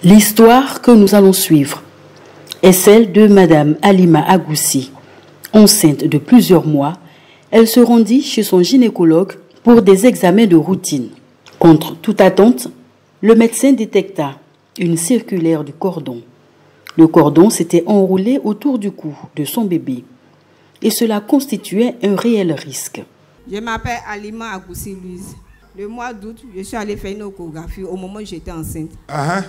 L'histoire que nous allons suivre est celle de Madame Halima Agoussi. Enceinte de plusieurs mois, elle se rendit chez son gynécologue pour des examens de routine. Contre toute attente, le médecin détecta une circulaire du cordon. Le cordon s'était enroulé autour du cou de son bébé et cela constituait un réel risque. Je m'appelle Halima Agoussi Louise. Le mois d'août, je suis allée faire une échographie au moment où j'étais enceinte.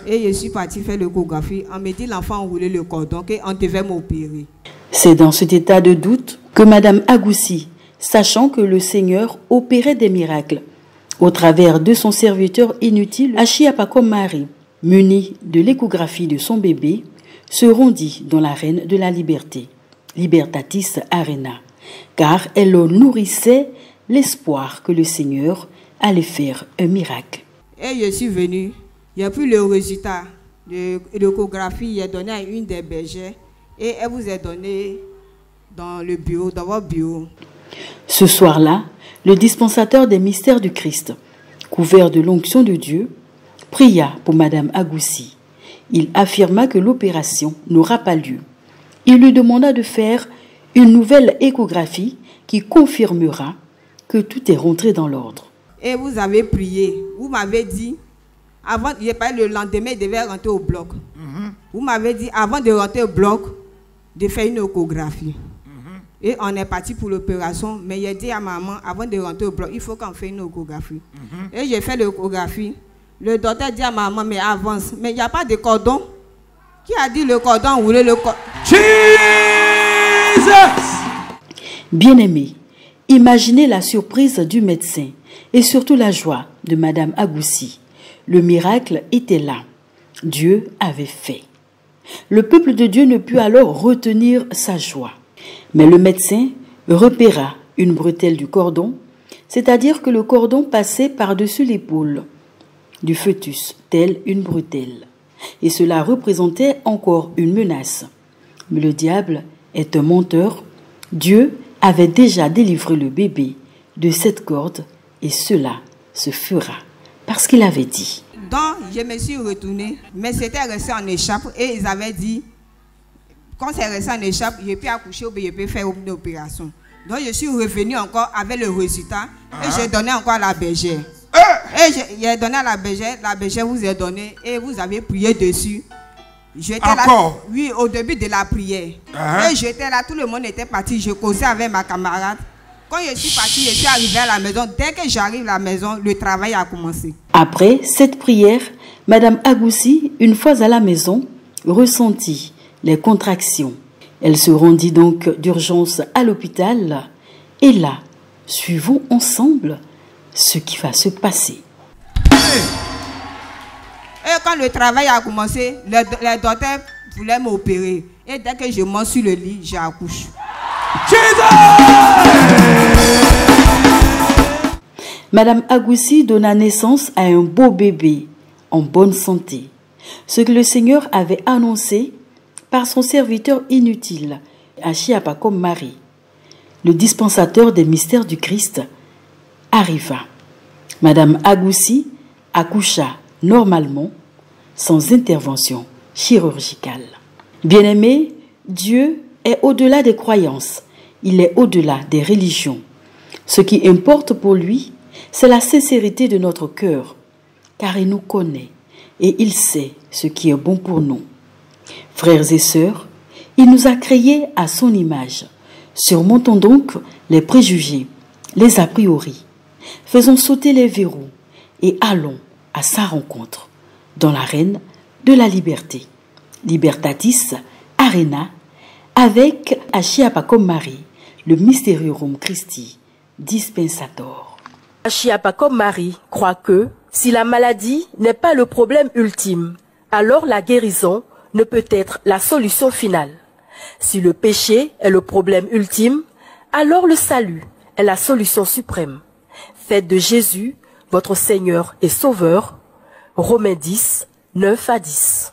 Et je suis partie faire l'échographie. On me dit l'enfant a enroulé le cordon, qu'on devait m'opérer. C'est dans cet état de doute que Madame Agoussi, sachant que le Seigneur opérait des miracles, au travers de son serviteur inutile, Achiapakom Marie, muni de l'échographie de son bébé, se rendit dans l'arène de la liberté, Libertatis Arena, car elle nourrissait l'espoir que le Seigneur allait faire un miracle. Et je suis venue, j'ai pris le résultat de l'échographie, j'ai donné à une des bergères et elle vous a donné dans le bureau, dans votre bureau. Ce soir-là, le dispensateur des mystères du Christ, couvert de l'onction de Dieu, pria pour Madame Agoussi. Il affirma que l'opération n'aura pas lieu. Il lui demanda de faire une nouvelle échographie qui confirmera que tout est rentré dans l'ordre. Et vous avez prié. Vous m'avez dit, avant, le lendemain, il devait rentrer au bloc. Vous m'avez dit, avant de rentrer au bloc, de faire une échographie. Et on est parti pour l'opération, mais j'ai dit à maman, avant de rentrer au bloc, il faut qu'on fasse une échographie. Et j'ai fait l'échographie. Le docteur dit à maman, mais avance. Mais il n'y a pas de cordon. Qui a dit le cordon? Vous voulez le cordon? Jesus! Bien-aimé, imaginez la surprise du médecin et surtout la joie de Madame Agoussi. Le miracle était là. Dieu avait fait. Le peuple de Dieu ne put alors retenir sa joie. Mais le médecin repéra une bretelle du cordon, c'est-à-dire que le cordon passait par-dessus l'épaule du fœtus, telle une bretelle. Et cela représentait encore une menace. Mais le diable est un menteur. Dieu avait déjà délivré le bébé de cette corde et cela se fera parce qu'il avait dit. Donc, je me suis retournée, mais c'était resté en échappe et ils avaient dit, quand c'est resté en échappe, je peux accoucher ou je peux faire une opération. Donc, je suis revenue encore avec le résultat et j'ai donné encore à la bergère. Et j'ai donné à la bergère vous a donné et vous avez prié dessus. J'étais là, oui, au début de la prière. Et j'étais là, tout le monde était parti, je causais avec ma camarade. Quand je suis partie, je suis arrivée à la maison. Dès que j'arrive à la maison, le travail a commencé. Après cette prière, Madame Agoussi, une fois à la maison, ressentit les contractions. Elle se rendit donc d'urgence à l'hôpital. Et là, suivons ensemble ce qui va se passer. Et quand le travail a commencé, le docteur voulait m'opérer. Et dès que je monte sur le lit, j'accouche. Madame Agoussi donna naissance à un beau bébé en bonne santé. Ce que le Seigneur avait annoncé par son serviteur inutile, Achiapakom Marie, le dispensateur des mystères du Christ, arriva. Madame Agoussi accoucha normalement, sans intervention chirurgicale. Bien-aimé, Dieu est au-delà des croyances, il est au-delà des religions. Ce qui importe pour lui, c'est la sincérité de notre cœur, car il nous connaît et il sait ce qui est bon pour nous. Frères et sœurs, il nous a créés à son image. Surmontons donc les préjugés, les a priori. Faisons sauter les verrous et allons à sa rencontre dans l'arène de la liberté, Libertatis Arena, avec Achiapakom Marie, le Mysterium Christi Dispensator. Achiapakom Marie croit que si la maladie n'est pas le problème ultime, alors la guérison ne peut être la solution finale. Si le péché est le problème ultime, alors le salut est la solution suprême. Faites de Jésus votre Seigneur et Sauveur. Romains 10, 9 à 10.